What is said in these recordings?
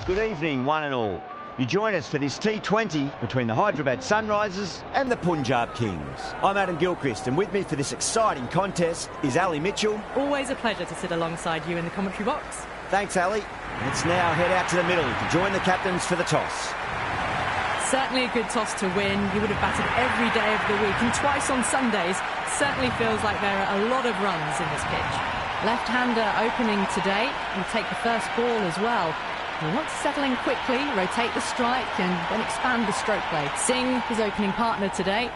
Good evening, one and all. You join us for this T20 between the Hyderabad Sunrisers and the Punjab Kings. I'm Adam Gilchrist, and with me for this exciting contest is Ali Mitchell. Always a pleasure to sit alongside you in the commentary box. Thanks, Ali. Let's now head out to the middle to join the captains for the toss. Certainly a good toss to win. You would have batted every day of the week and twice on Sundays. Certainly feels like there are a lot of runs in this pitch. Left-hander opening today. Will take the first ball as well. He wants to settle in quickly, rotate the strike and then expand the stroke play. Singh, his opening partner today.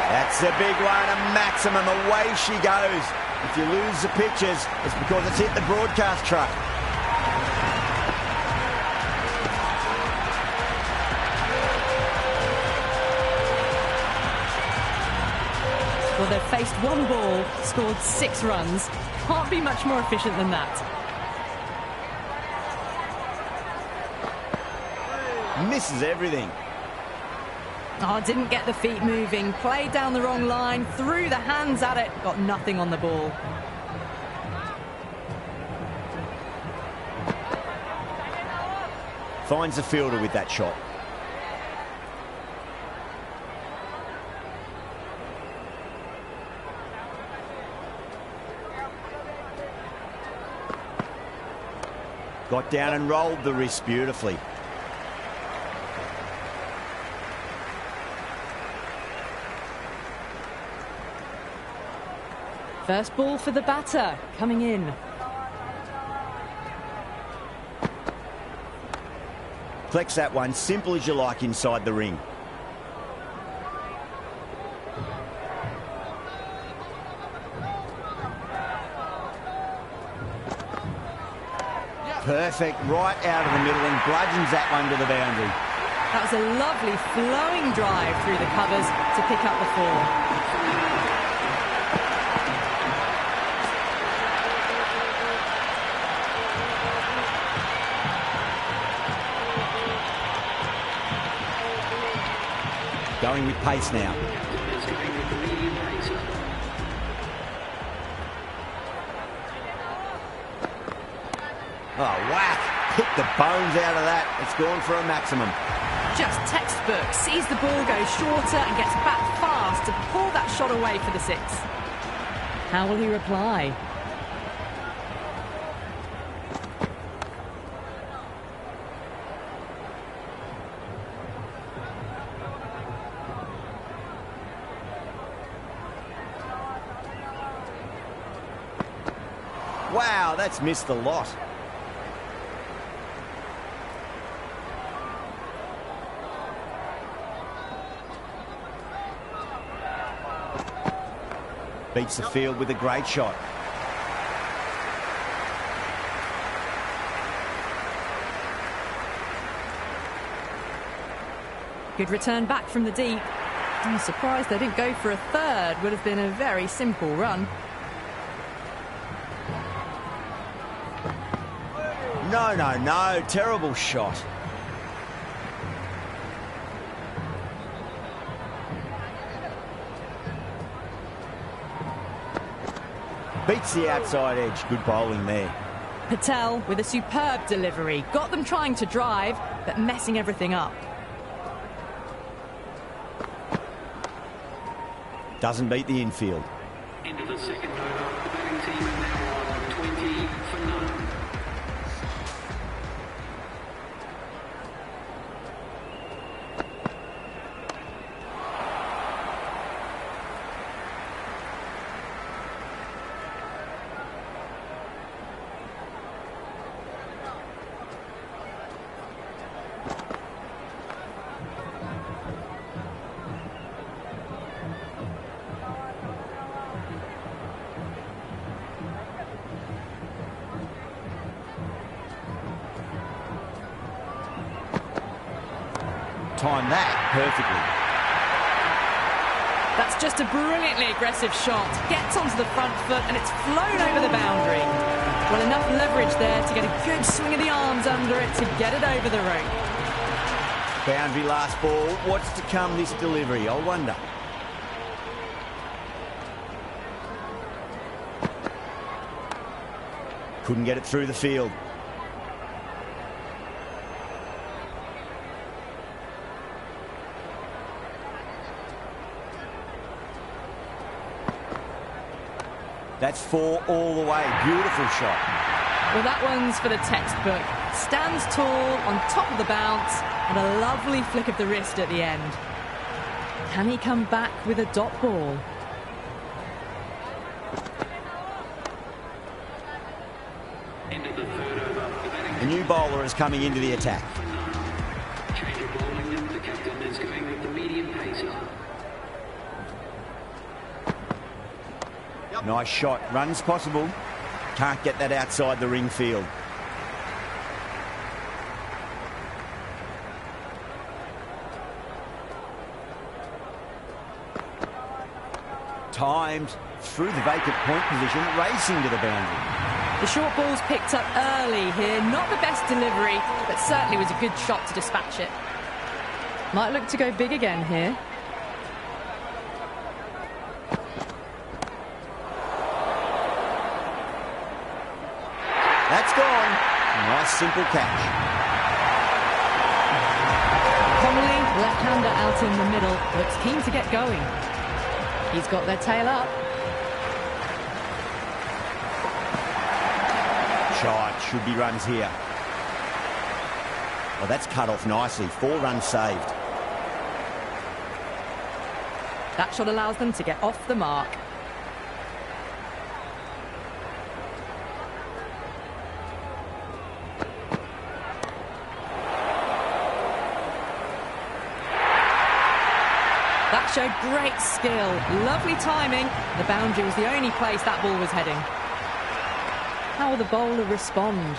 That's a big one, a maximum. Away she goes. If you lose the pictures, it's because it's hit the broadcast truck. Well, they've faced one ball, scored 6 runs. Can't be much more efficient than that. Misses everything. Oh, didn't get the feet moving. Played down the wrong line, threw the hands at it, got nothing on the ball. Finds the fielder with that shot. Got down and rolled the wrist beautifully. First ball for the batter, coming in. Flex that one, simple as you like inside the ring. Perfect, right out of the middle and bludgeons that one to the boundary. That was a lovely flowing drive through the covers to pick up the 4. Going with pace now. Oh, whack! Hit the bones out of that. It's gone for a maximum. Just textbook. Sees the ball go shorter and gets back fast to pull that shot away for the 6. How will he reply? Wow, that's missed a lot. Beats the field with a great shot. Good return back from the deep. I'm surprised they didn't go for a third. Would have been a very simple run. No, no, no. Terrible shot. Beats the outside edge. Good bowling there. Patel with a superb delivery. Got them trying to drive, but messing everything up. Doesn't beat the infield. Into the second over, the batting team are now on 20 for none. Time that perfectly. That's just a brilliantly aggressive shot. Gets onto the front foot and it's flown over the boundary. Well, enough leverage there to get a good swing of the arms under it to get it over the rope. Boundary last ball. What's to come this delivery? I wonder. Couldn't get it through the field. That's 4 all the way. Beautiful shot. Well, that one's for the textbook. Stands tall on top of the bounce and a lovely flick of the wrist at the end. Can he come back with a dot ball? End of the third over. The new bowler is coming into the attack. Change of bowling. The captain is going with the medium pacer. Nice shot. Runs possible. Can't get that outside the ring field. Timed through the vacant point position, racing to the boundary. The short ball's picked up early here. Not the best delivery, but certainly was a good shot to dispatch it. Might look to go big again here. That's gone. Nice simple catch. Connolly, left-hander out in the middle, looks keen to get going. He's got their tail up. Shot, should be runs here. Well, that's cut off nicely. 4 runs saved. That shot allows them to get off the mark. That showed great skill, lovely timing. The boundary was the only place that ball was heading. How will the bowler respond?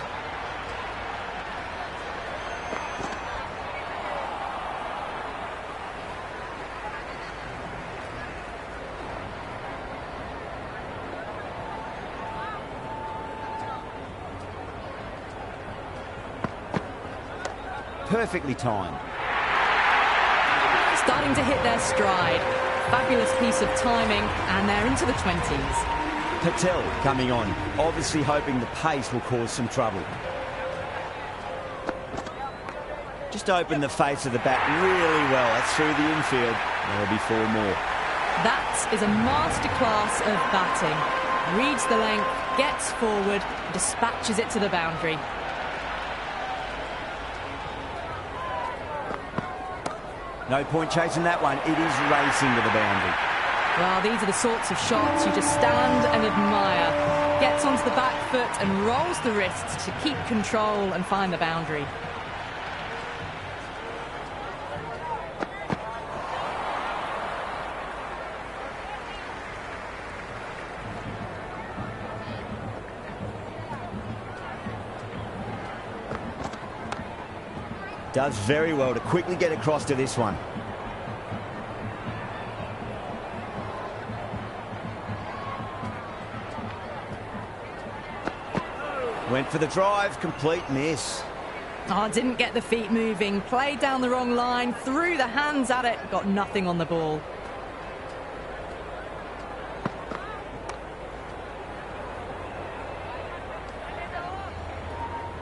Perfectly timed. Starting to hit their stride. Fabulous piece of timing, and they're into the 20s. Patel coming on, obviously hoping the pace will cause some trouble. Just opened the face of the bat really well. That's through the infield. There'll be 4 more. That is a masterclass of batting. Reads the length, gets forward, dispatches it to the boundary. No point chasing that one. It is racing to the boundary. Well, these are the sorts of shots you just stand and admire. Gets onto the back foot and rolls the wrists to keep control and find the boundary. Does very well to quickly get across to this one. Went for the drive, complete miss. Oh, didn't get the feet moving, played down the wrong line, threw the hands at it, got nothing on the ball.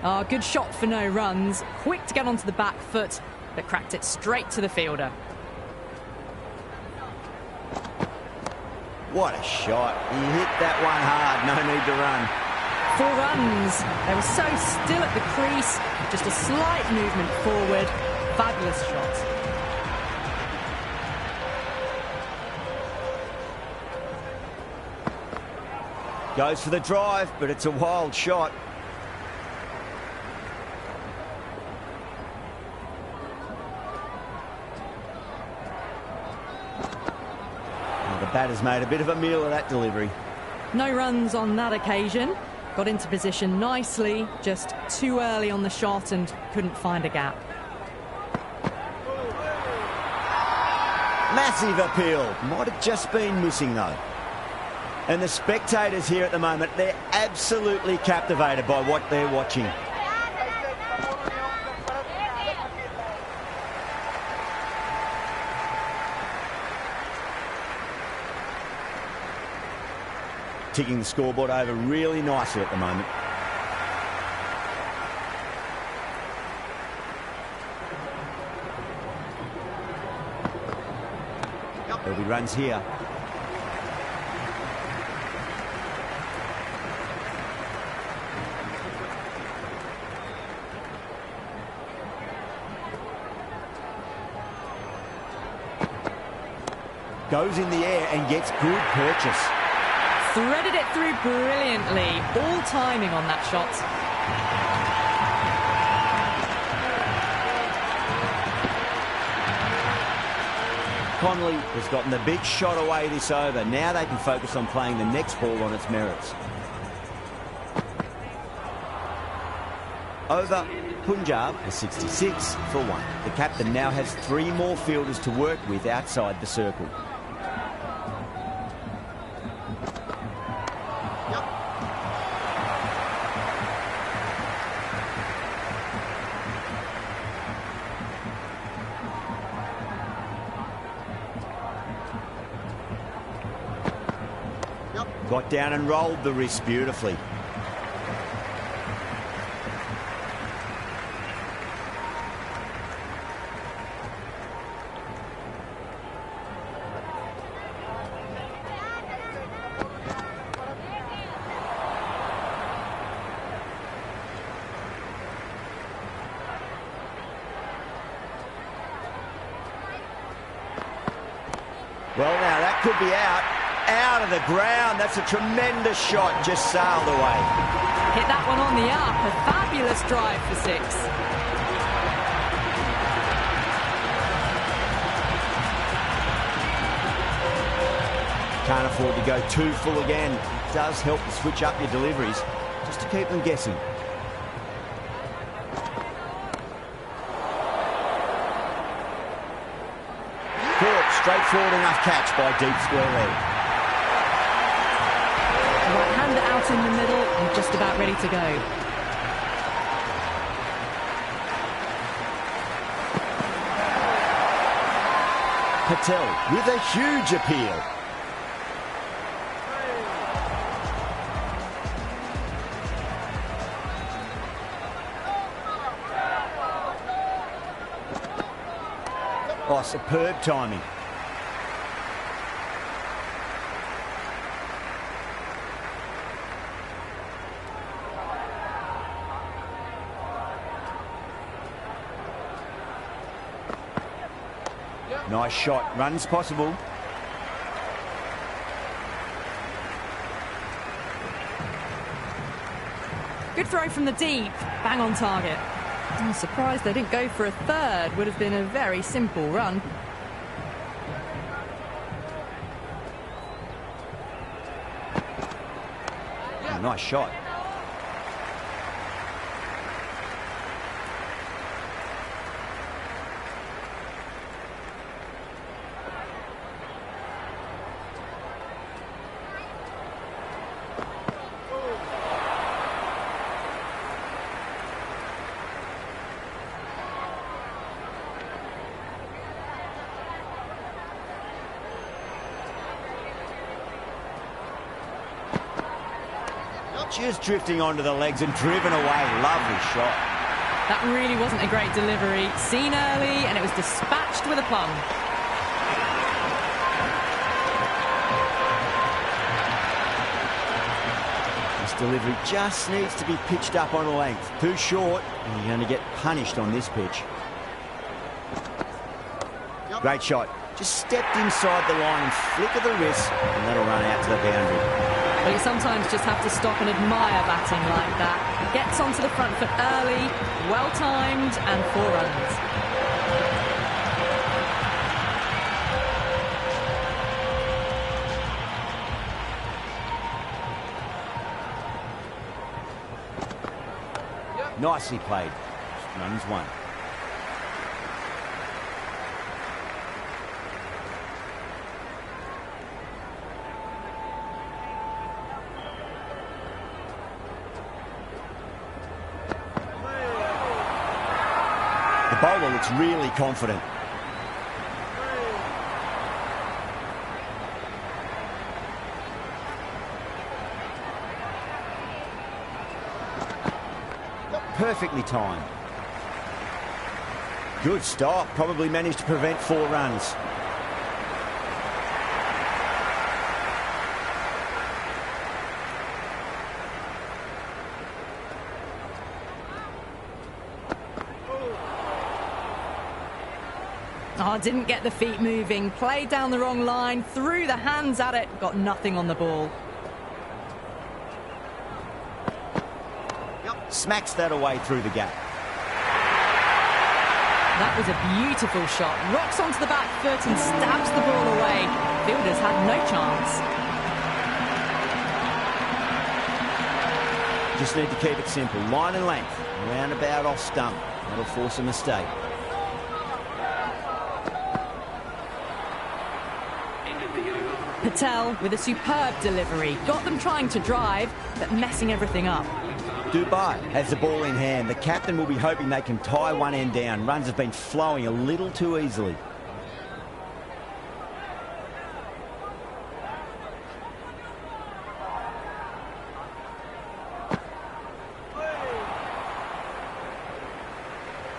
Oh, good shot for no runs. Quick to get onto the back foot, but cracked it straight to the fielder. What a shot. He hit that one hard, no need to run. 4 runs. They were so still at the crease, just a slight movement forward. Fabulous shot. Goes for the drive, but it's a wild shot. The batter's made a bit of a meal of that delivery. No runs on that occasion. Got into position nicely, just too early on the shot and couldn't find a gap. Massive appeal. Might have just been missing though. And the spectators here at the moment, they're absolutely captivated by what they're watching. Ticking the scoreboard over really nicely at the moment. runs here. Goes in the air and gets good purchase. Threaded it through brilliantly. All timing on that shot. Connolly has gotten the big shot away this over. Now they can focus on playing the next ball on its merits. Over Punjab for 66 for 1. The captain now has 3 more fielders to work with outside the circle. Got down and rolled the wrist beautifully. Well, now that could be out of the ground. That's a tremendous shot, just sailed away. Hit that one on the up. A fabulous drive for 6. Can't afford to go too full again. It does help to switch up your deliveries, just to keep them guessing. Straightforward enough catch by deep square leg. Right-hander out in the middle and just about ready to go. Patel with a huge appeal. Oh, superb timing. Nice shot. Runs possible. Good throw from the deep. Bang on target. I'm surprised they didn't go for a third. Would have been a very simple run. Oh, nice shot. Just drifting onto the legs and driven away. Lovely shot. That really wasn't a great delivery. Seen early and it was dispatched with a plum. This delivery just needs to be pitched up on a length. Too short and you're going to get punished on this pitch. Great shot. Just stepped inside the line and flick of the wrist and that'll run out to the boundary. But you sometimes just have to stop and admire batting like that. Gets onto the front foot early, well timed, and 4 runs. Nicely played. Runs 1. The bowler looks really confident. Perfectly timed. Good stop. Probably managed to prevent 4 runs. didn't get the feet moving, played down the wrong line, threw the hands at it, got nothing on the ball. Smacks that away through the gap. That was a beautiful shot. Rocks onto the back foot and stabs the ball away. Fielders had no chance. Just need to keep it simple. Line and length. Roundabout off stump. That'll force a mistake. Patel with a superb delivery. Got them trying to drive, but messing everything up. Dubai has the ball in hand. The captain will be hoping they can tie one end down. Runs have been flowing a little too easily.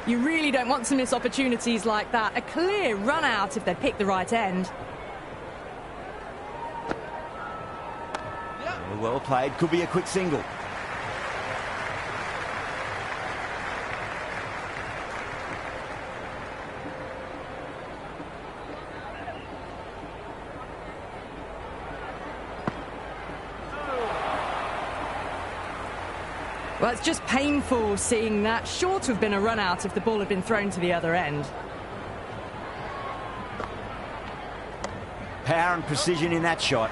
You really don't want to miss opportunities like that. A clear run out if they pick the right end. Well played. Could be a quick single. Well, it's just painful seeing that. Sure to have been a run out if the ball had been thrown to the other end. Power and precision in that shot.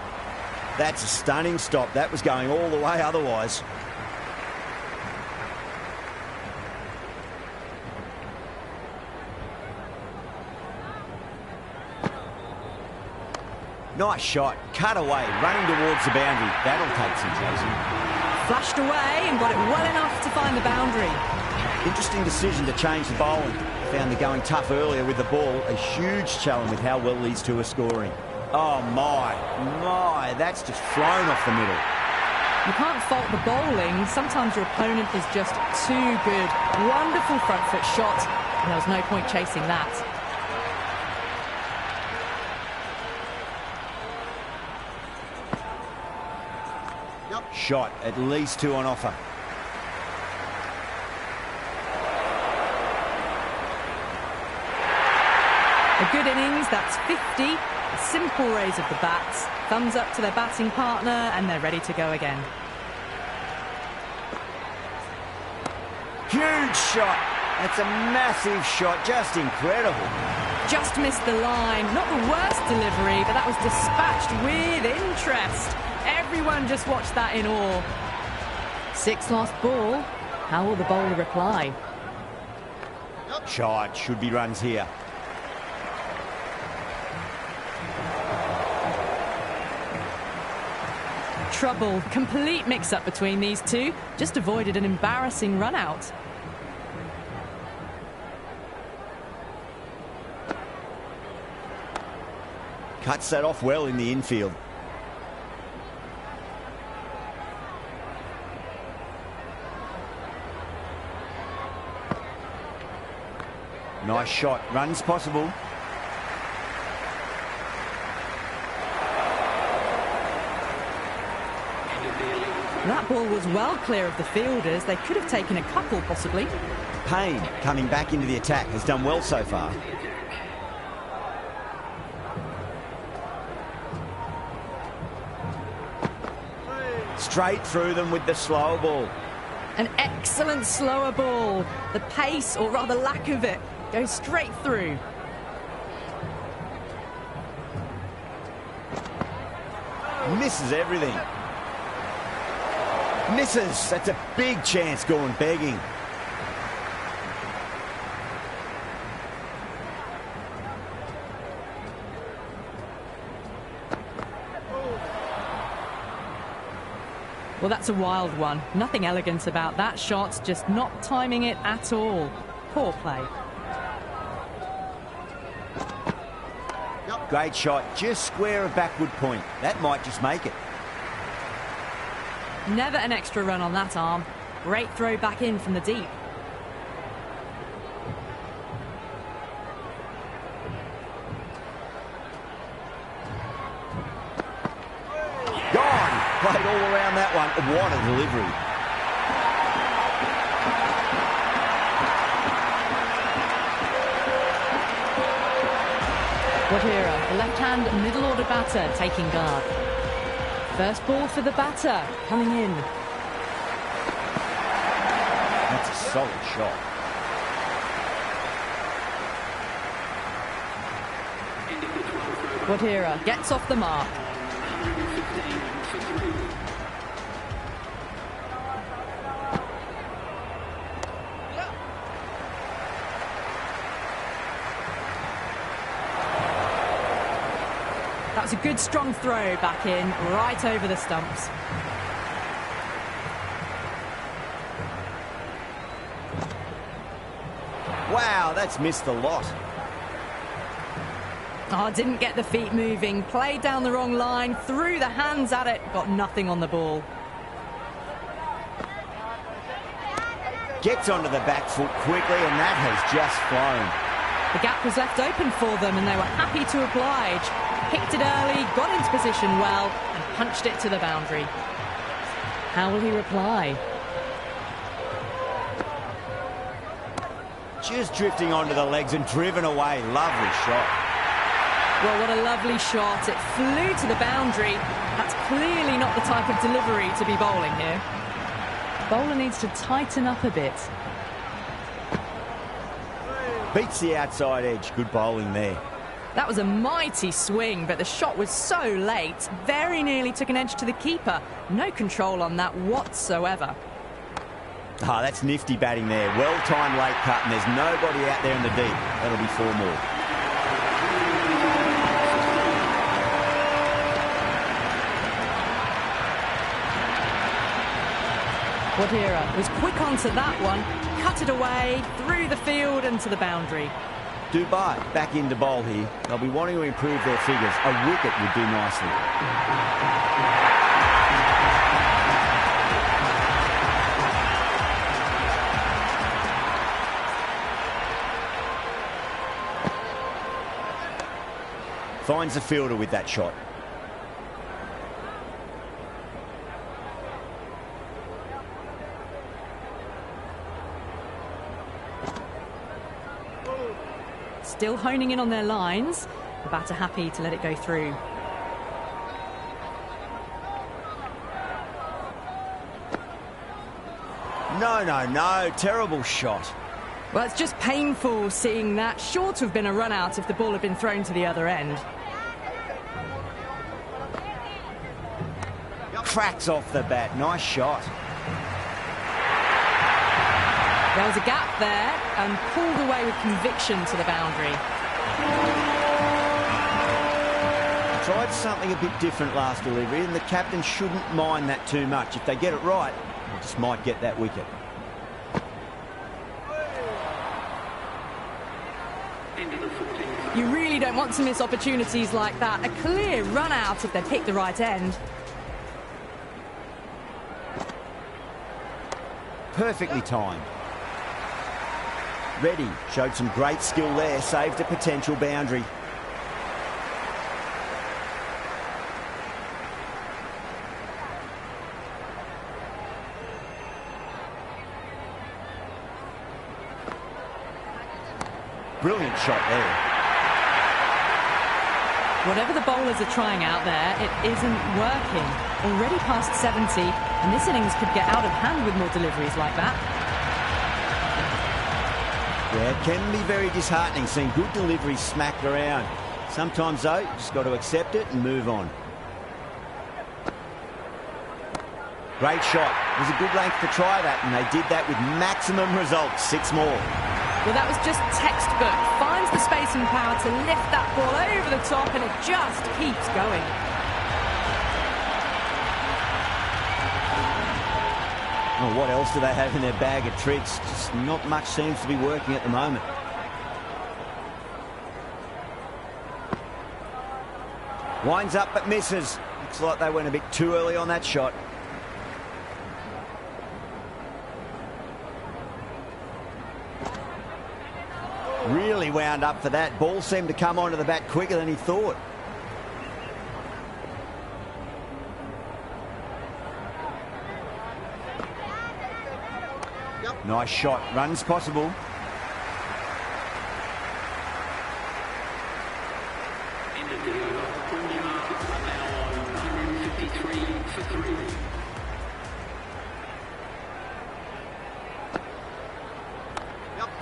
That's a stunning stop. That was going all the way otherwise. Nice shot. Cut away. Running towards the boundary. That'll take some chasing. Flashed away and got it well enough to find the boundary. Interesting decision to change the bowling. Found the going tough earlier with the ball. A huge challenge with how well these two are scoring. Oh my, that's just flown off the middle. You can't fault the bowling. Sometimes your opponent is just too good. Wonderful front foot shot, and there was no point chasing that. Shot, at least two on offer. A good innings, that's 50. A simple raise of the bats. Thumbs up to their batting partner, and they're ready to go again. Huge shot. That's a massive shot, just incredible. Just missed the line. Not the worst delivery, but that was dispatched with interest. Everyone just watched that in awe. 6 lost ball. How will the bowler reply? Shot, should be runs here. Trouble. Complete mix-up between these two. Just avoided an embarrassing run-out. Cuts that off well in the infield. Nice shot. Runs possible. That ball was well clear of the fielders. They could have taken a couple, possibly. Hain, coming back into the attack, has done well so far. Straight through them with the slower ball. An excellent slower ball. The pace, or rather lack of it, goes straight through. Misses everything. Misses. That's a big chance going begging. Well, that's a wild one. Nothing elegant about that shot, just not timing it at all. Poor play. Great shot, just square of backward point. That might just make it. Never an extra run on that arm. Great throw back in from the deep. Gone! Played all around that one. What a delivery. Guadira, the left-hand middle order batter, taking guard. First ball for the batter, coming in. That's a solid shot. Guadira gets off the mark. That was a good strong throw back in, right over the stumps. Wow, that's missed a lot. Oh, didn't get the feet moving, played down the wrong line, threw the hands at it, got nothing on the ball. Gets onto the back foot quickly, and that has just flown. The gap was left open for them, and they were happy to oblige. Picked it early, got into position well, and punched it to the boundary. How will he reply? Just drifting onto the legs and driven away. Lovely shot. Well, what a lovely shot. It flew to the boundary. That's clearly not the type of delivery to be bowling here. Bowler needs to tighten up a bit. Beats the outside edge. Good bowling there. That was a mighty swing, but the shot was so late. Very nearly took an edge to the keeper. No control on that whatsoever. Ah, that's nifty batting there. Well-timed late cut, and there's nobody out there in the deep. That'll be 4 more. Guadira was quick onto that one, cut it away, through the field and to the boundary. Dubai back into bowl here. They'll be wanting to improve their figures. A wicket would do nicely. Finds the fielder with that shot. Still honing in on their lines. The batter happy to let it go through. No. Terrible shot. Well, it's just painful seeing that. Sure to have been a run out if the ball had been thrown to the other end. Cracks off the bat. Nice shot. There was a gap there and pulled away with conviction to the boundary. Tried something a bit different last delivery, and the captain shouldn't mind that too much. If they get it right, they just might get that wicket. You really don't want to miss opportunities like that. A clear run out if they pick the right end. Perfectly timed. Reddy showed some great skill there, saved a potential boundary. Brilliant shot there. Whatever the bowlers are trying out there, it isn't working. Already past 70, and this innings could get out of hand with more deliveries like that. Yeah, it can be very disheartening seeing good deliveries smacked around. Sometimes, though, you just got to accept it and move on. Great shot. It was a good length to try that, and they did that with maximum results. 6 more. Well, that was just textbook. Finds the space and power to lift that ball over the top, and it just keeps going. Well, what else do they have in their bag of tricks? Just not much seems to be working at the moment. Winds up but misses. Looks like they went a bit too early on that shot. Really wound up for that. Ball seemed to come onto the bat quicker than he thought. Nice shot. Runs possible.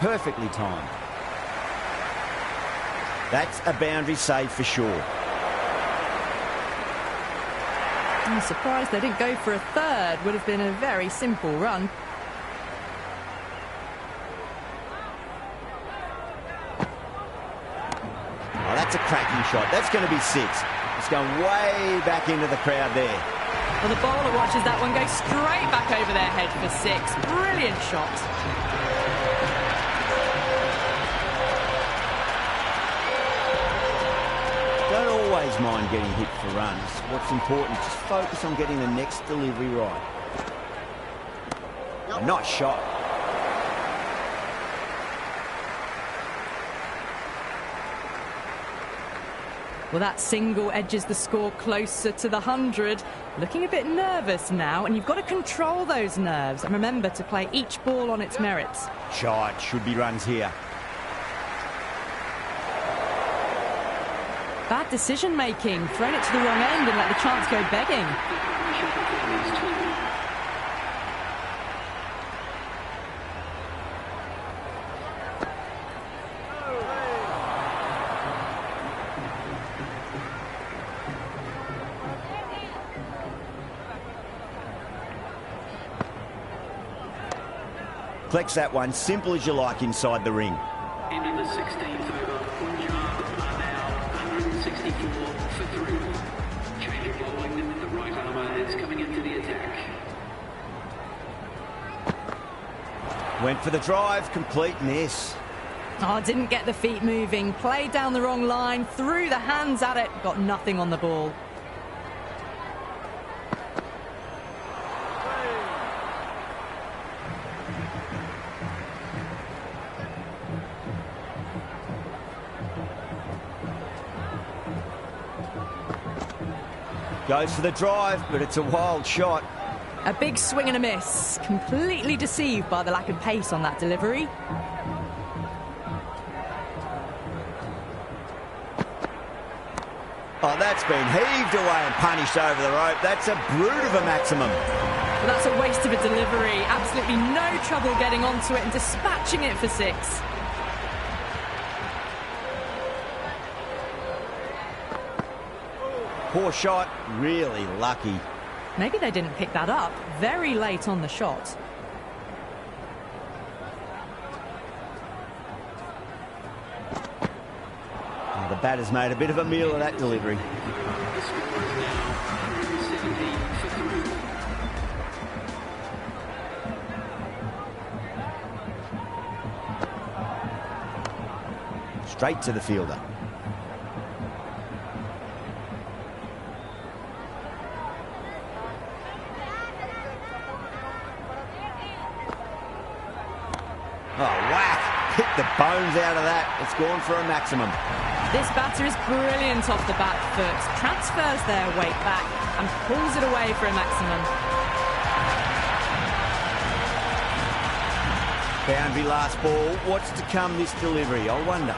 perfectly timed. That's a boundary save for sure. I'm surprised they didn't go for a third. Would have been a very simple run. Oh, that's a cracking shot. That's going to be 6. It's going way back into the crowd there. Well, the bowler watches that one go straight back over their head for 6. Brilliant shot. Don't always mind getting hit for runs. What's important is just focus on getting the next delivery right. A nice shot. Well, that single edges the score closer to the 100. Looking a bit nervous now, and you've got to control those nerves and remember to play each ball on its merits. Shot, should be runs here. Bad decision making, thrown it to the wrong end and let the chance go begging. Flex that one, simple as you like inside the ring. End of the 16th over. Punjab are now 164 for 3. Change of bowling with the right armour is coming into the attack. Went for the drive, complete miss. Oh, didn't get the feet moving, played down the wrong line, threw the hands at it, got nothing on the ball. Goes for the drive, but it's a wild shot. A big swing and a miss. Completely deceived by the lack of pace on that delivery. Oh, that's been heaved away and punished over the rope. That's a brute of a maximum. Well, that's a waste of a delivery. Absolutely no trouble getting onto it and dispatching it for 6. Poor shot, really lucky. Maybe they didn't pick that up very late on the shot. Oh, the batter's made a bit of a meal of that delivery. The score is now 170 for 3. Straight to the fielder. Oh, whack! Hit the bones out of that. It's gone for a maximum. This batter is brilliant off the back foot. Transfers their weight back and pulls it away for a maximum. Boundary last ball. What's to come this delivery? I wonder.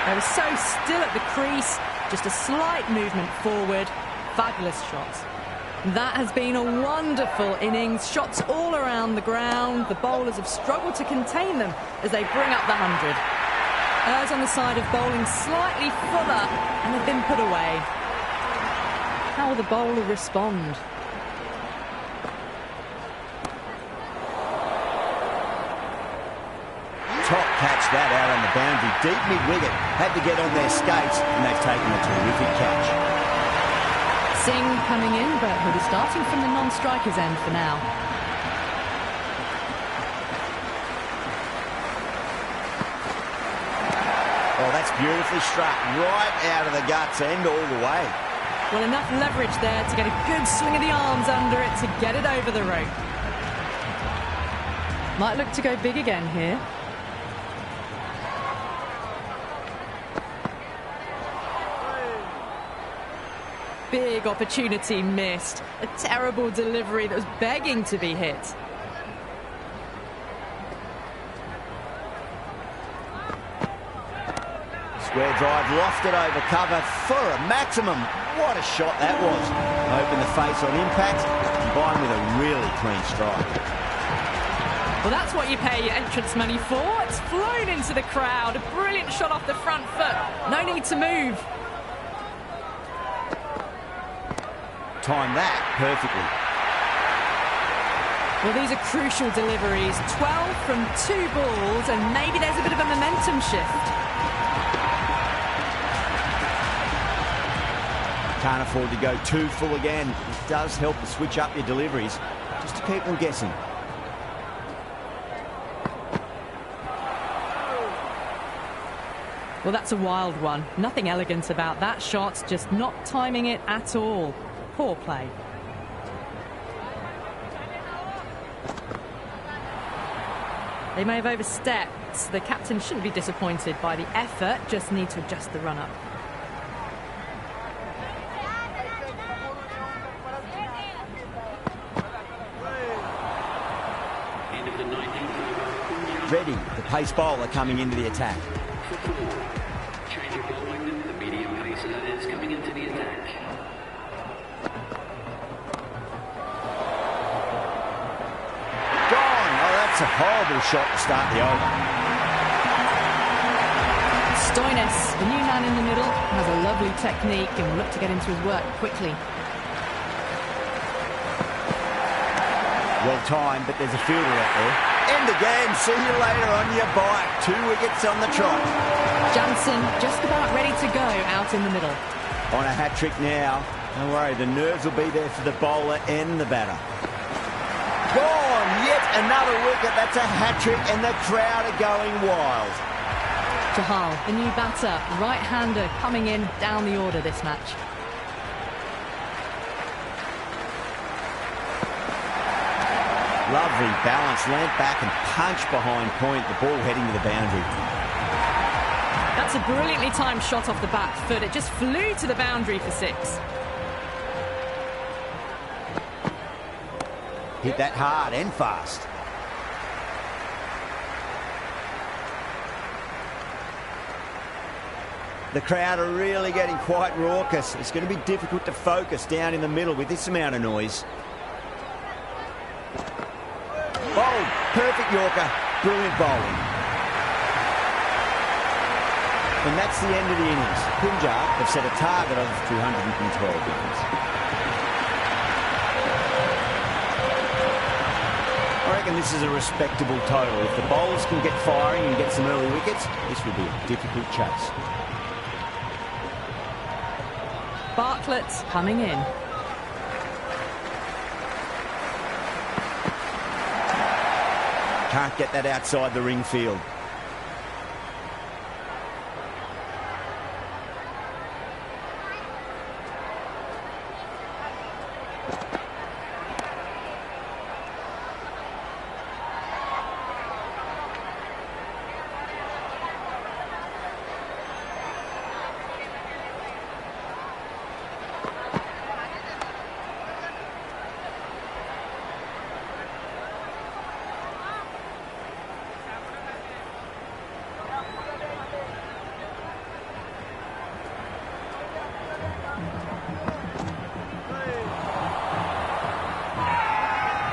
They were so still at the crease, just a slight movement forward. Fabulous shot. That has been a wonderful innings. Shots all around the ground. The bowlers have struggled to contain them as they bring up the 100. Errs on the side of bowling slightly fuller and have been put away. How will the bowler respond? Top catch that out on the boundary. Deep mid-wicket. Had to get on their skates and they've taken a terrific catch. Singh coming in, but he'll be starting from the non-striker's end for now. Oh, that's beautifully struck. Right out of the guts end all the way. Well, enough leverage there to get a good swing of the arms under it to get it over the rope. Might look to go big again here. big opportunity missed. A terrible delivery that was begging to be hit. Square drive lofted over cover for a maximum. What a shot that was. Open the face on impact, combined with a really clean strike. Well, that's what you pay your entrance money for. It's flown into the crowd. A brilliant shot off the front foot. No need to move. Timed that perfectly. Well, these are crucial deliveries. 12 from 2 balls, and maybe there's a bit of a momentum shift. Can't afford to go too full again. It does help to switch up your deliveries, just to keep them guessing. Well, that's a wild one. Nothing elegant about that shot, just not timing it at all. Poor play. They may have overstepped. The captain shouldn't be disappointed by the effort, just need to adjust the run-up. Ready, the pace bowler coming into the attack. Change of bowling, the medium pacer is coming into the attack. Gone! Oh, that's a horrible shot to start the over. Stoinis, the new man in the middle, has a lovely technique and will look to get into his work quickly. Well timed, but there's a fielder out there. End again, see you later on your bike. 2 wickets on the trot. Jansen just about ready to go out in the middle. On a hat-trick now. Don't worry, the nerves will be there for the bowler and the batter. Gone! Yet another wicket. That's a hat-trick and the crowd are going wild. Chahal, the new batter, right-hander coming in down the order this match. Lovely balance, leant back and punch behind point. The ball heading to the boundary. That's a brilliantly timed shot off the back foot. It just flew to the boundary for 6. Hit that hard and fast. The crowd are really getting quite raucous. It's going to be difficult to focus down in the middle with this amount of noise. Bowled, perfect Yorker, brilliant bowling. And that's the end of the innings. Punjab have set a target of 212 wickets. I reckon this is a respectable total. If the bowlers can get firing and get some early wickets, this will be a difficult chase. Bartlett coming in. Can't get that outside the ring field.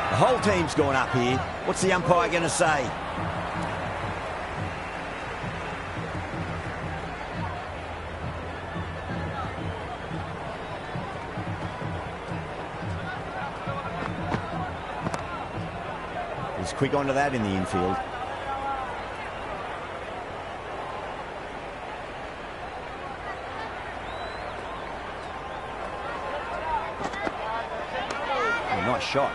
The whole team's gone up here. What's the umpire going to say? He's quick onto that in the infield. Oh, nice shot.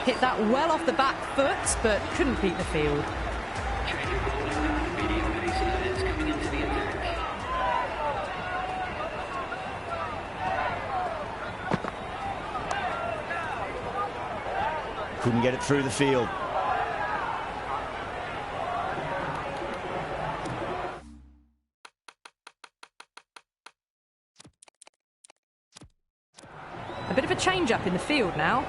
Hit that well off the back foot, but couldn't beat the field. Change of bowling, the medium pacer is coming into the attack. Couldn't get it through the field. change-up in the field now.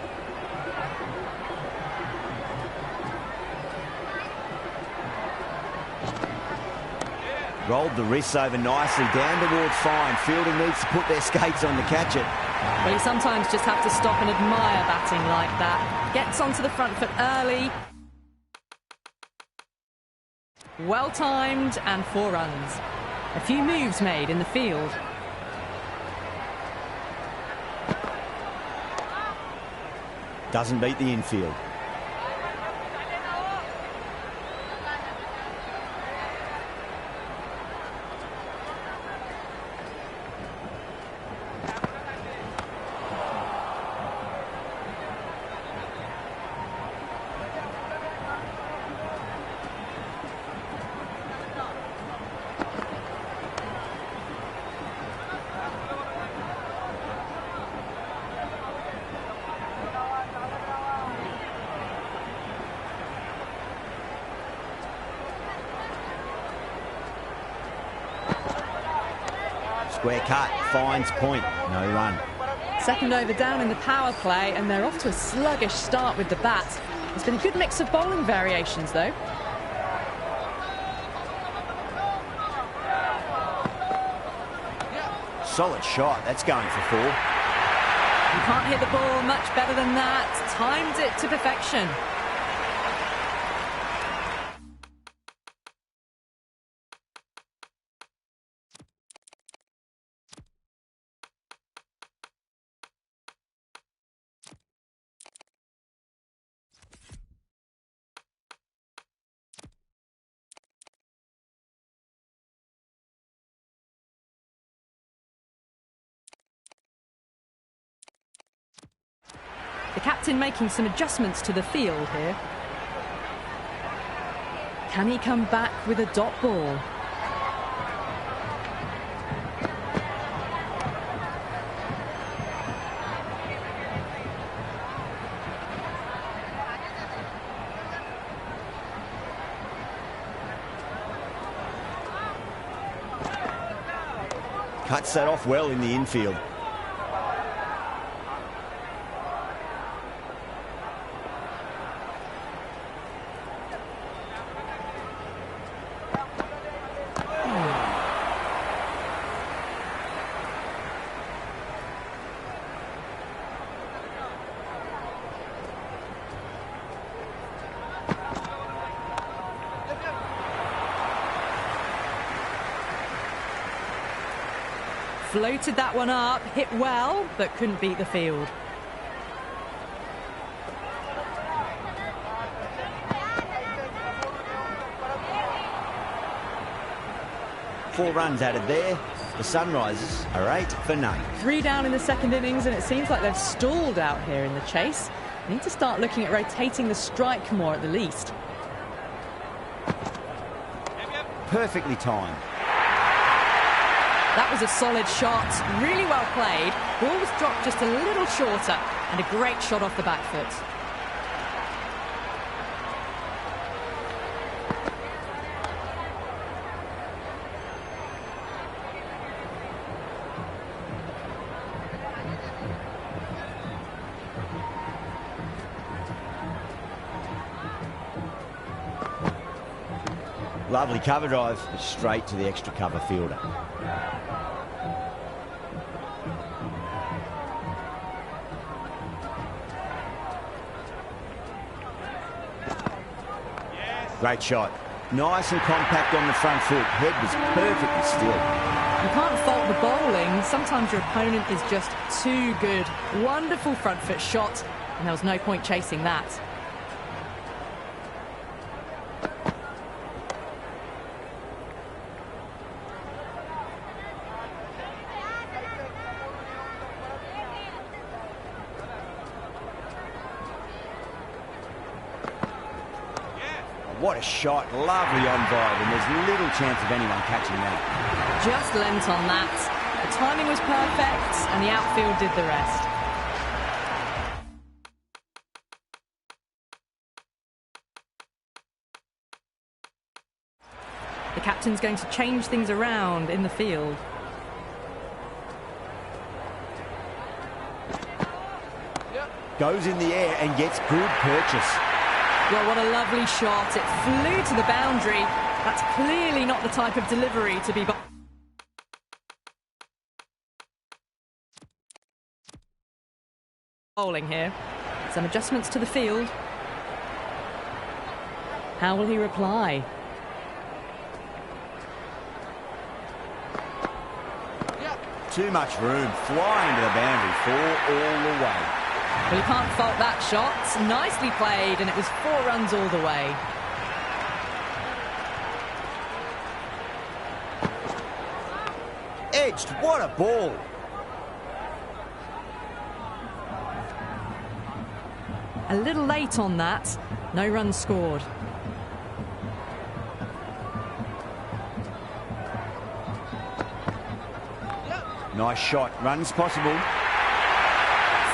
Rolled the wrists over nicely, down towards fine. Fielding needs to put their skates on to catch it. Well, you sometimes just have to stop and admire batting like that. Gets onto the front foot early. Well timed and 4 runs. A few moves made in the field. Doesn't beat the infield. Square cut, finds point, no run. Second over down in the power play, and they're off to a sluggish start with the bat. There's been a good mix of bowling variations, though. Solid shot, that's going for 4. You can't hit the ball much better than that. Timed it to perfection. The captain making some adjustments to the field here. Can he come back with a dot ball? Cuts that off well in the infield. Floated that one up, hit well, but couldn't beat the field. Four runs added there. The Sunrisers are 8 for none. 3 down in the second innings, and it seems like they've stalled out here in the chase. They need to start looking at rotating the strike more at the least. Perfectly timed. That was a solid shot, really well played. Ball was dropped just a little shorter, and a great shot off the back foot. Lovely cover drive, straight to the extra cover fielder. Great shot. Nice and compact on the front foot. Head was perfectly still. You can't fault the bowling. Sometimes your opponent is just too good. Wonderful front foot shot, and there was no point chasing that. What a shot, lovely on vibe, and there's little chance of anyone catching that. Just lent on that. The timing was perfect, and the outfield did the rest. The captain's going to change things around in the field. Goes in the air and gets good purchase. Well, what a lovely shot. It flew to the boundary. That's clearly not the type of delivery to be bowling here. Some adjustments to the field. How will he reply? Too much room, flying to the boundary, 4 all the way. Well, you can't fault that shot. Nicely played, and it was 4 runs all the way. Edged, what a ball. A little late on that. No runs scored. Nice shot, runs possible.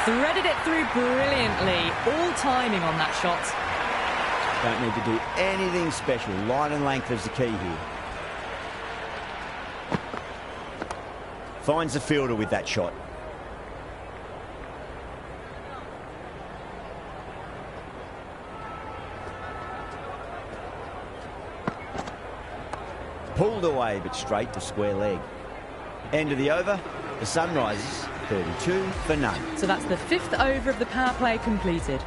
Threaded it through brilliantly. All timing on that shot. Don't need to do anything special. Line and length is the key here. Finds the fielder with that shot. Pulled away, but straight to square leg. End of the over, the Sunrisers, 32 for none. So that's the 5th over of the power play completed.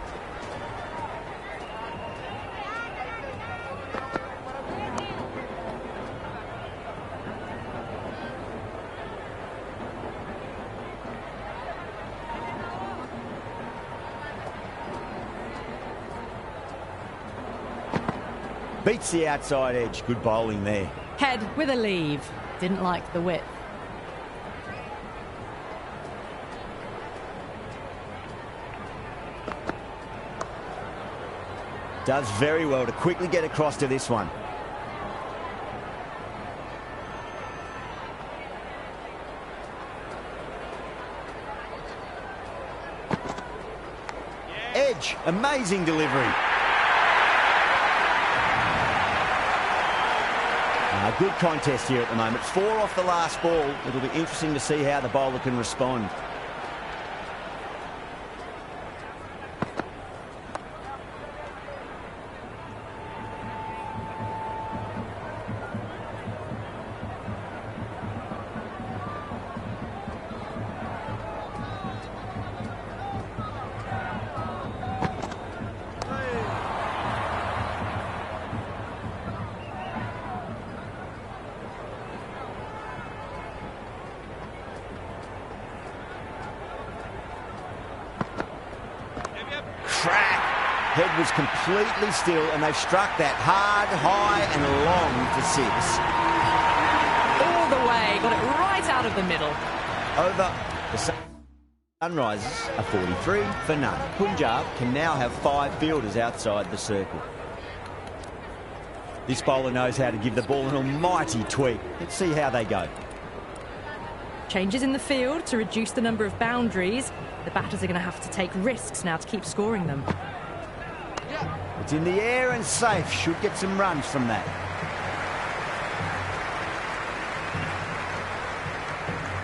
Beats the outside edge, good bowling there. Head with a leave. Didn't like the width. Does very well to quickly get across to this one. Edge, amazing delivery. A good contest here at the moment. 4 off the last ball. It'll be interesting to see how the bowler can respond. Head was completely still, and they've struck that hard, high and long to 6. All the way, got it right out of the middle. Over, the Sunrisers are 43 for none. Punjab can now have 5 fielders outside the circle. This bowler knows how to give the ball an almighty tweak. Let's see how they go. Changes in the field to reduce the number of boundaries. The batters are going to have to take risks now to keep scoring them. It's in the air and safe. Should get some runs from that.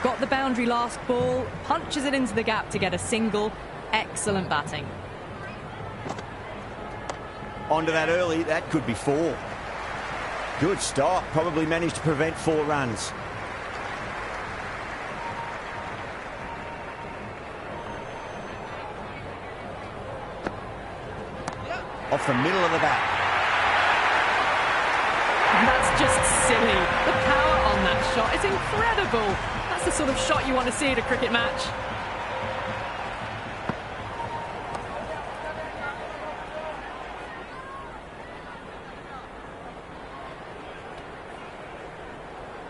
Got the boundary last ball, punches it into the gap to get a single. Excellent batting. Onto that early, that could be 4. Good stop, probably managed to prevent 4 runs. Off the middle of the bat. That's just silly. The power on that shot is incredible. That's the sort of shot you want to see at a cricket match.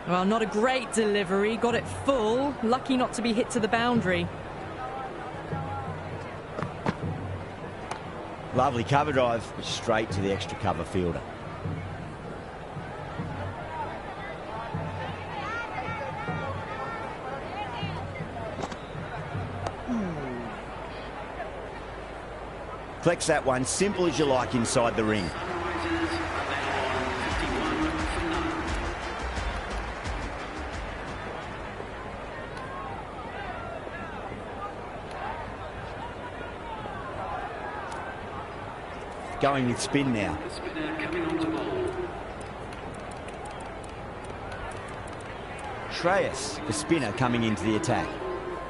Well, not a great delivery. Got it full. Lucky not to be hit to the boundary. Lovely cover drive, but straight to the extra cover fielder. Collects that one, simple as you like inside the ring. going with spin now. The spinner coming on to bowl. Shreyas, the spinner, coming into the attack.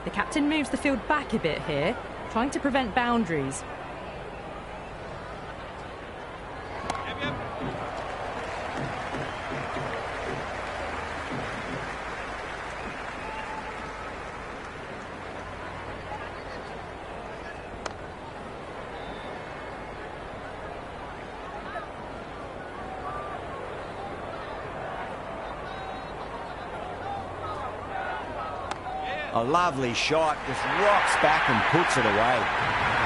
The captain moves the field back a bit here, trying to prevent boundaries. A lovely shot, just rocks back and puts it away.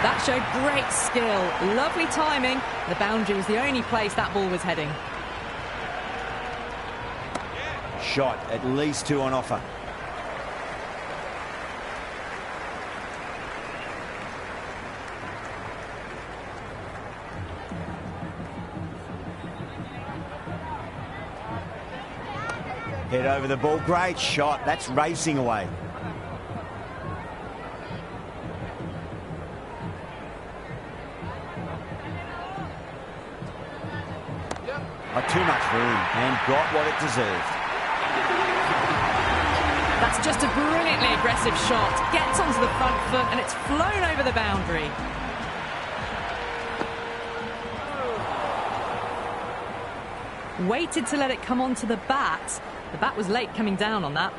That showed great skill, lovely timing. The boundary was the only place that ball was heading. Shot, at least 2 on offer. Head over the ball, great shot, that's racing away. Too much room and got what it deserved. That's just a brilliantly aggressive shot. Gets onto the front foot and it's flown over the boundary. Waited to let it come onto the bat. The bat was late coming down on that.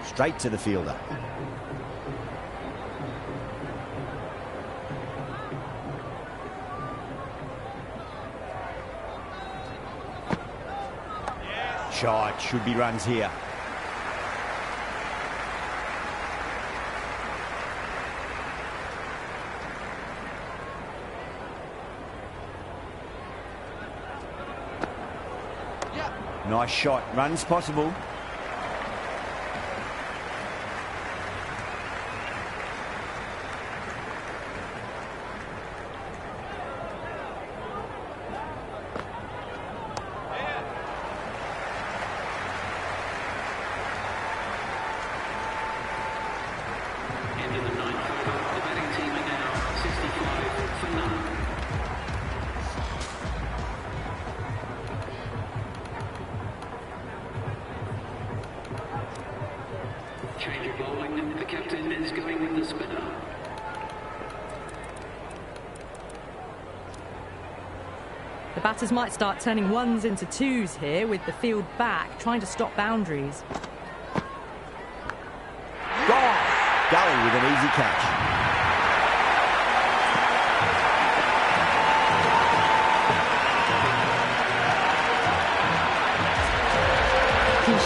Straight to the fielder. Shot, should be runs here. Nice shot, runs possible. Change of bowling, the captain is going with the spinner. The batters might start turning ones into twos here with the field back, trying to stop boundaries. Gone! Gully with an easy catch.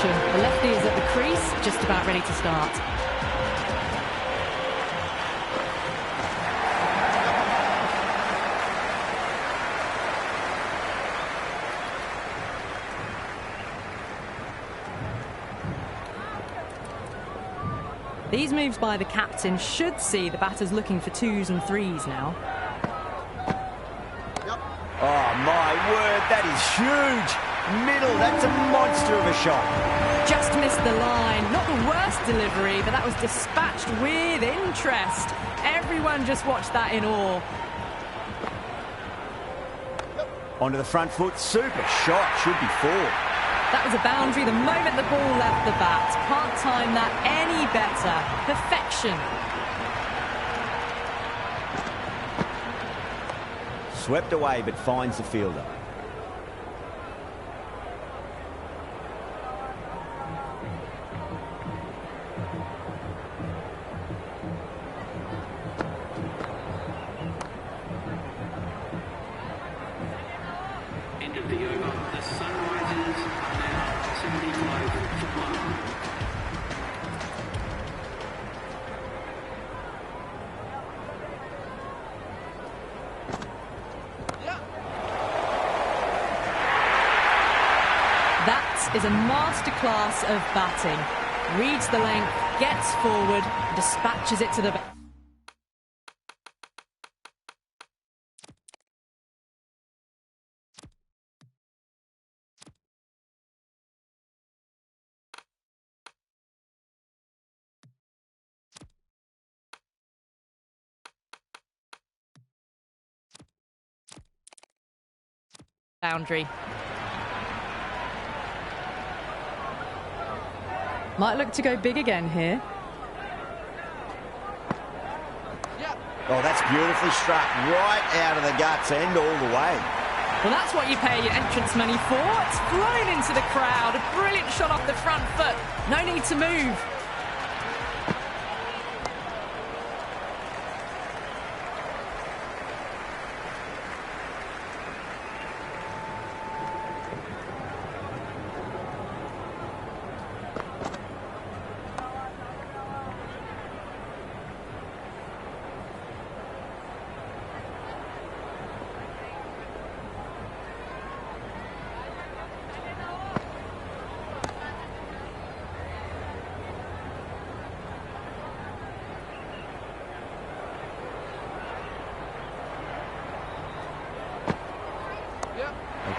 The lefty is at the crease, just about ready to start. These moves by the captain should see the batters looking for 2s and 3s now. Oh my word, that is huge! Middle, that's a monster of a shot. Just missed the line. Not the worst delivery, but that was dispatched with interest. Everyone just watched that in awe. Onto the front foot, super shot, should be 4. That was a boundary the moment the ball left the bat. Can't time that any better. Perfection. Swept away, but finds the fielder. End of the over. The Sunrisers are now 75 for 1. That is a masterclass of batting. Reads the length, gets forward, dispatches it to the boundary. Might look to go big again here. Oh, that's beautifully struck right out of the guts end all the way. Well, that's what you pay your entrance money for. It's flown into the crowd. A brilliant shot off the front foot. No need to move.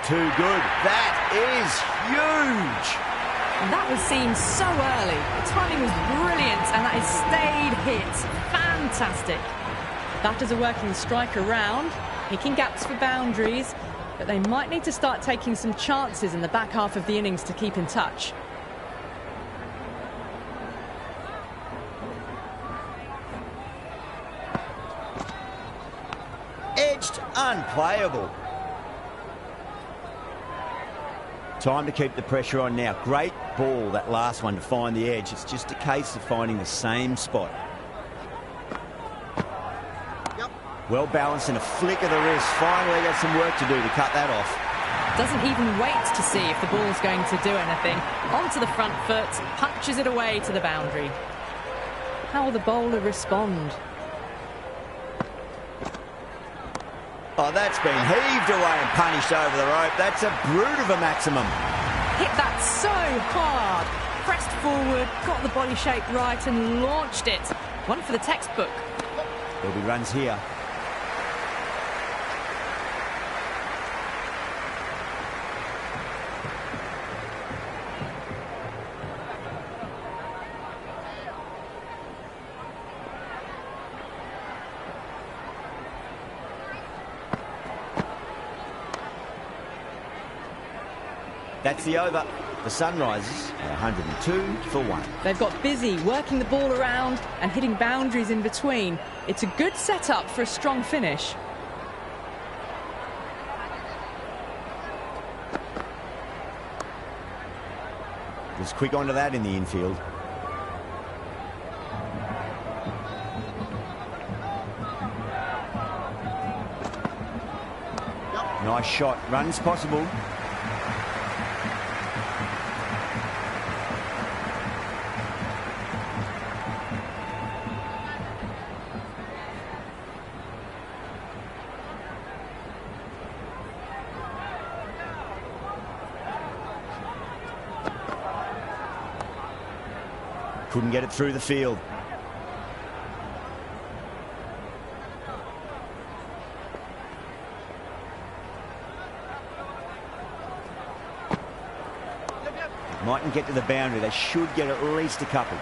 Too good. That is huge. That was seen so early. The timing was brilliant, and that has stayed hit. Fantastic. Batters are working the strike around, picking gaps for boundaries, but they might need to start taking some chances in the back half of the innings to keep in touch. Edged, unplayable. Time to keep the pressure on now. Great ball, that last one, to find the edge. It's just a case of finding the same spot. Yep. Well balanced and a flick of the wrist. Finally got some work to do to cut that off. Doesn't even wait to see if the ball's going to do anything. Onto the front foot, punches it away to the boundary. How will the bowler respond? Oh, that's been heaved away and punished over the rope. That's a brute of a maximum. Hit that so hard. Pressed forward, got the body shape right and launched it. One for the textbook. There'll be runs here. That's the over. The Sunrisers are 102 for 1. They've got busy working the ball around and hitting boundaries in between. It's a good setup for a strong finish. Just quick onto that in the infield. Nice shot. Runs possible. Couldn't get it through the field. Mightn't get to the boundary. They should get at least a couple.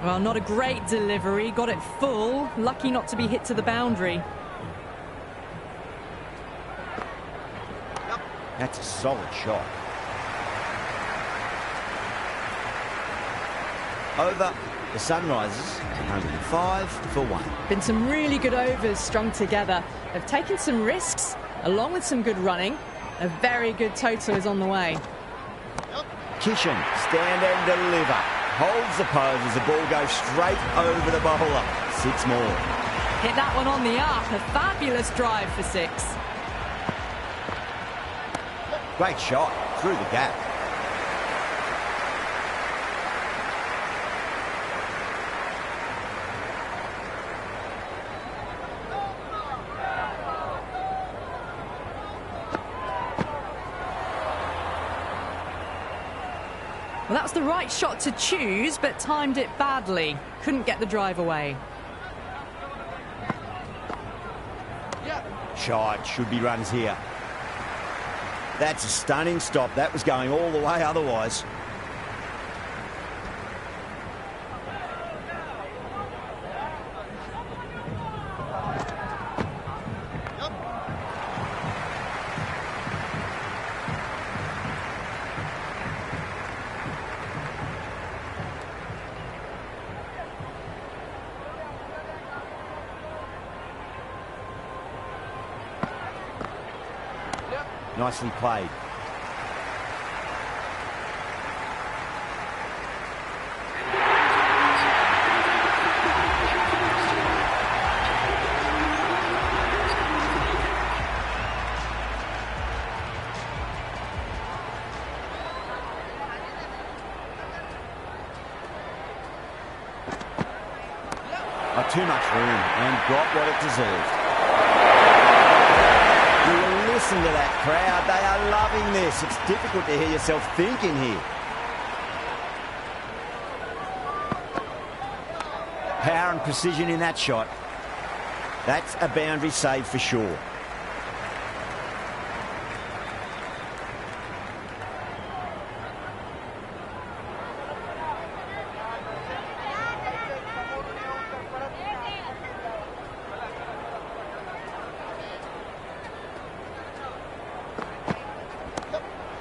Well, not a great delivery. Got it full. Lucky not to be hit to the boundary. That's a solid shot. Over. The Sunrisers, 105 for 1. Been some really good overs strung together. They've taken some risks, along with some good running. A very good total is on the way. Kishan, stand and deliver. Holds the pose as the ball goes straight over the bowler. 6 more. Hit that one on the arc. A fabulous drive for 6. Great shot through the gap. Well, that was the right shot to choose, but timed it badly. Couldn't get the drive away. Shot, should be runs here. That's a stunning stop. That was going all the way otherwise. Nicely played. Not too much room and got what it deserved. Listen to that crowd, they are loving this. It's difficult to hear yourself thinking here. Power and precision in that shot. That's a boundary save for sure.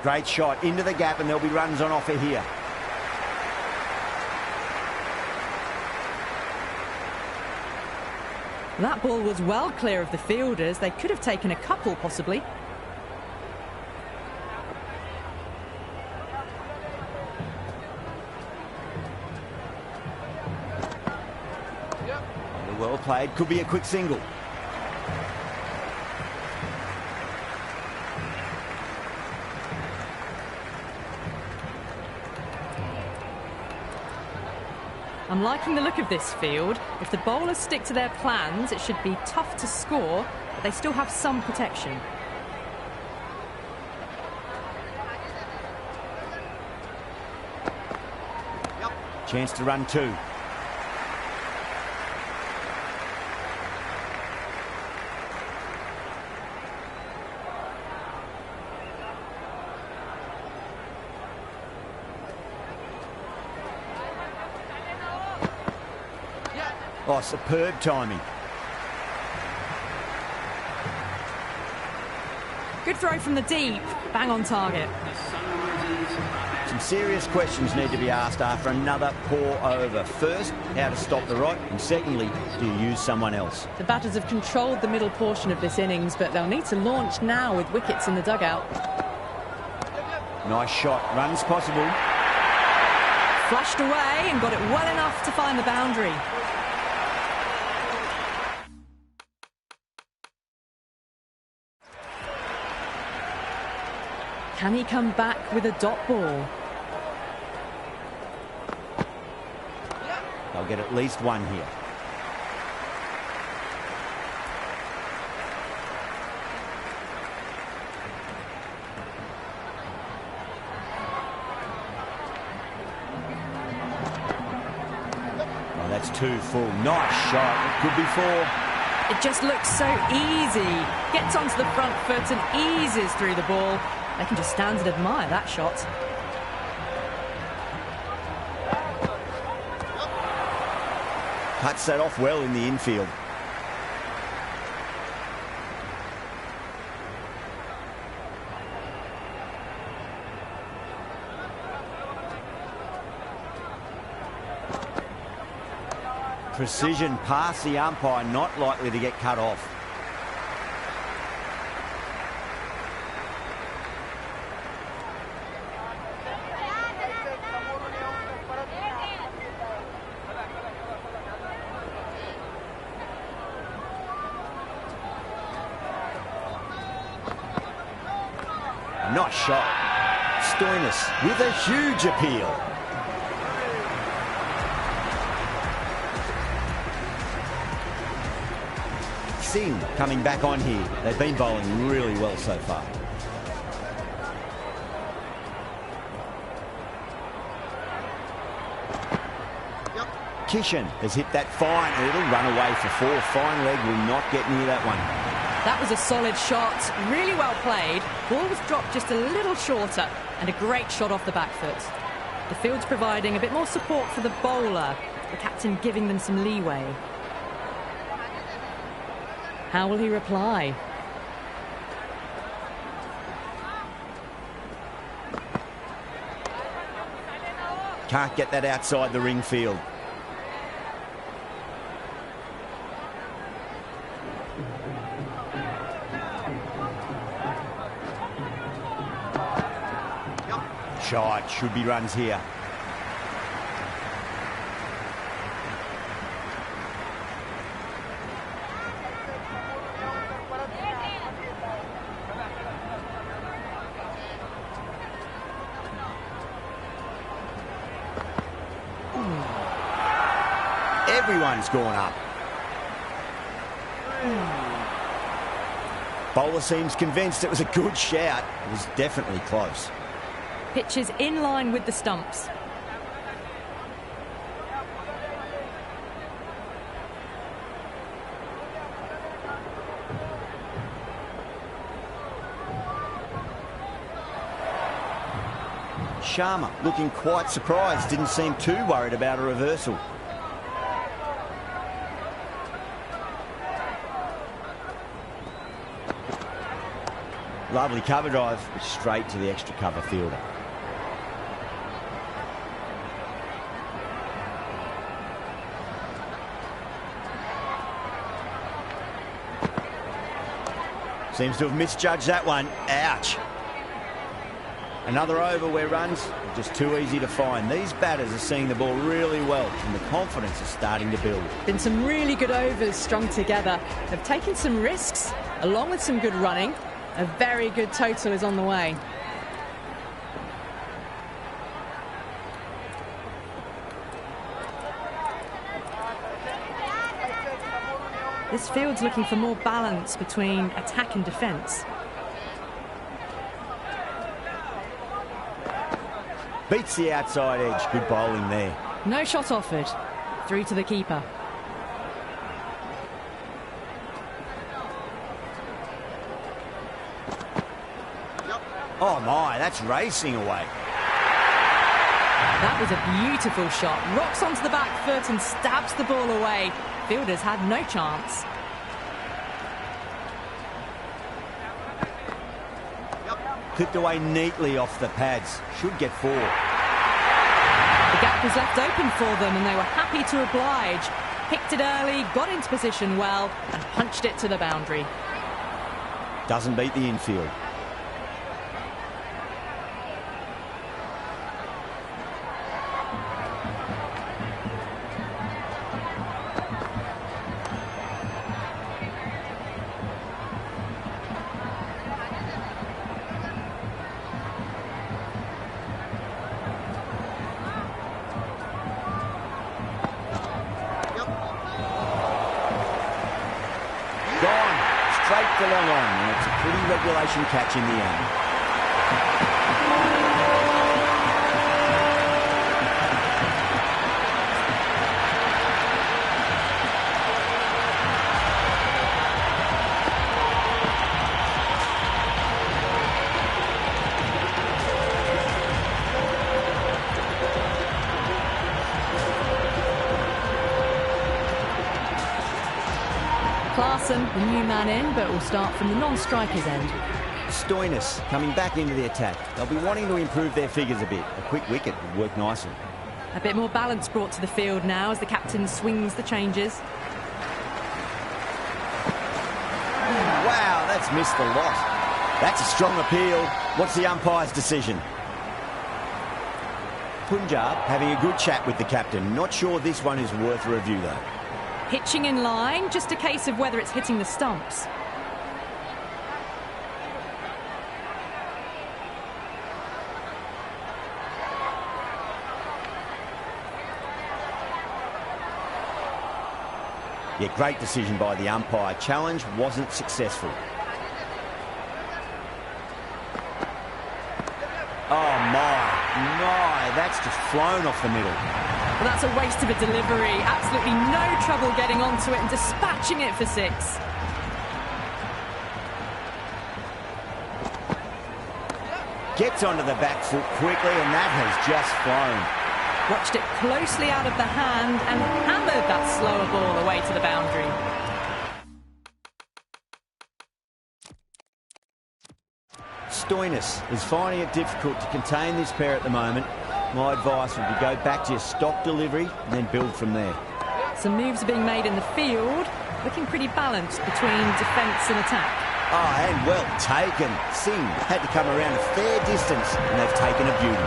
Great shot into the gap, and there'll be runs on offer here. That ball was well clear of the fielders. They could have taken a couple, possibly. Well played. Could be a quick single. I'm liking the look of this field. If the bowlers stick to their plans, it should be tough to score, but they still have some protection. Chance to run two. Oh, superb timing. Good throw from the deep. Bang on target. Some serious questions need to be asked after another poor over. First, how to stop the rot, and secondly, do you use someone else? The batters have controlled the middle portion of this innings, but they'll need to launch now with wickets in the dugout. Nice shot. Runs possible. Flashed away and got it well enough to find the boundary. Can he come back with a dot ball? They'll get at least one here. Oh, that's two full. Nice shot. It could be four. It just looks so easy. Gets onto the front foot and eases through the ball. They can just stand and admire that shot. Cuts that off well in the infield. Precision past the umpire, not likely to get cut off. Nice shot. Stoinis with a huge appeal. Singh coming back on here. They've been bowling really well so far. Kishan has hit that fine. It'll run away for four. Fine leg will not get near that one. That was a solid shot, really well played. Ball was dropped just a little shorter, and a great shot off the back foot. The field's providing a bit more support for the bowler, the captain giving them some leeway. How will he reply? Can't get that outside the ring field. Shot, should be runs here. Everyone's gone up. Bowler seems convinced it was a good shout. It was definitely close. Pitch is in line with the stumps. Sharma looking quite surprised, didn't seem too worried about a reversal. Lovely cover drive, but straight to the extra cover fielder. Seems to have misjudged that one. Ouch. Another over where runs are just too easy to find. These batters are seeing the ball really well, and the confidence is starting to build. Been some really good overs strung together. Have taken some risks, along with some good running. A very good total is on the way. This field's looking for more balance between attack and defence. Beats the outside edge. Good bowling there. No shot offered. Through to the keeper. Oh my, that's racing away. That was a beautiful shot. Rocks onto the back foot and stabs the ball away. Fielders had no chance. Clipped away neatly off the pads. Should get 4. The gap was left open for them and they were happy to oblige. Picked it early, got into position well and punched it to the boundary. Doesn't beat the infield. Straight to long on, and it's a pretty regulation catch in the end. Clarkson, the new man in, but will start from the non-striker's end. Stoinis coming back into the attack. They'll be wanting to improve their figures a bit. A quick wicket would work nicely. A bit more balance brought to the field now as the captain swings the changes. Wow, that's missed a lot. That's a strong appeal. What's the umpire's decision? Punjab having a good chat with the captain. Not sure this one is worth a review though. Pitching in line, just a case of whether it's hitting the stumps. Yeah, great decision by the umpire. Challenge wasn't successful. Oh my, that's just flown off the middle. Well, that's a waste of a delivery. Absolutely no trouble getting onto it and dispatching it for 6. Gets onto the back foot quickly, and that has just flown. Watched it closely out of the hand and hammered that slower ball away to the boundary. Stoinis is finding it difficult to contain this pair at the moment. My advice would be go back to your stock delivery and then build from there. Some moves are being made in the field, looking pretty balanced between defence and attack. Oh, and well taken. Singh had to come around a fair distance, and they've taken a beauty.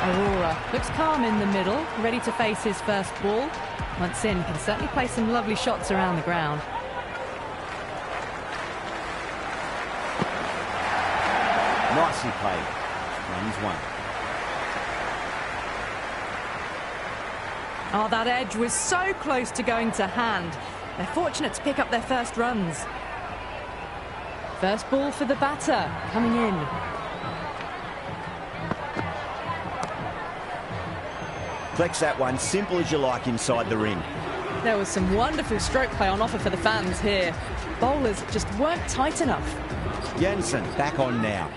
Aurora looks calm in the middle, ready to face his first ball. Once in, can certainly play some lovely shots around the ground. Nicely played. Runs one. Oh, that edge was so close to going to hand. They're fortunate to pick up their first runs. First ball for the batter, coming in. Flex that one, simple as you like inside the ring. There was some wonderful stroke play on offer for the fans here. Bowlers just weren't tight enough. Jensen back on now.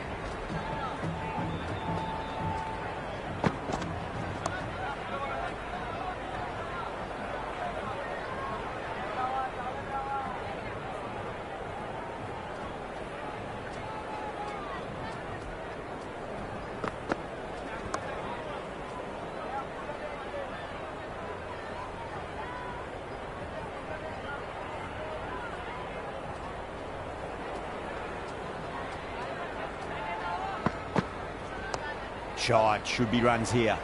Shot, should be runs here.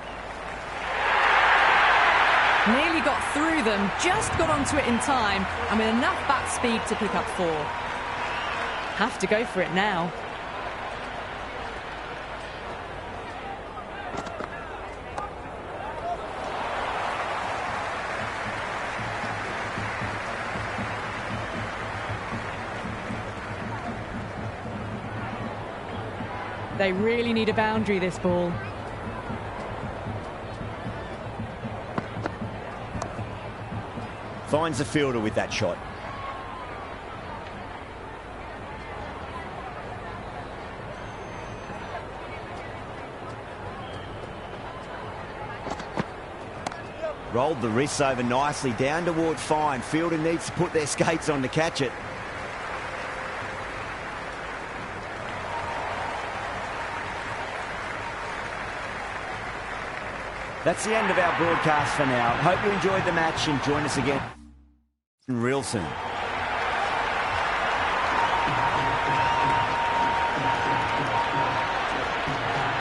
Nearly got through them, just got onto it in time, and with enough bat speed to pick up 4. Have to go for it now. They really need a boundary, this ball. Finds the fielder with that shot. Rolled the wrists over nicely, down toward fine. Fielder needs to put their skates on to catch it. That's the end of our broadcast for now. Hope you enjoyed the match and join us again real soon.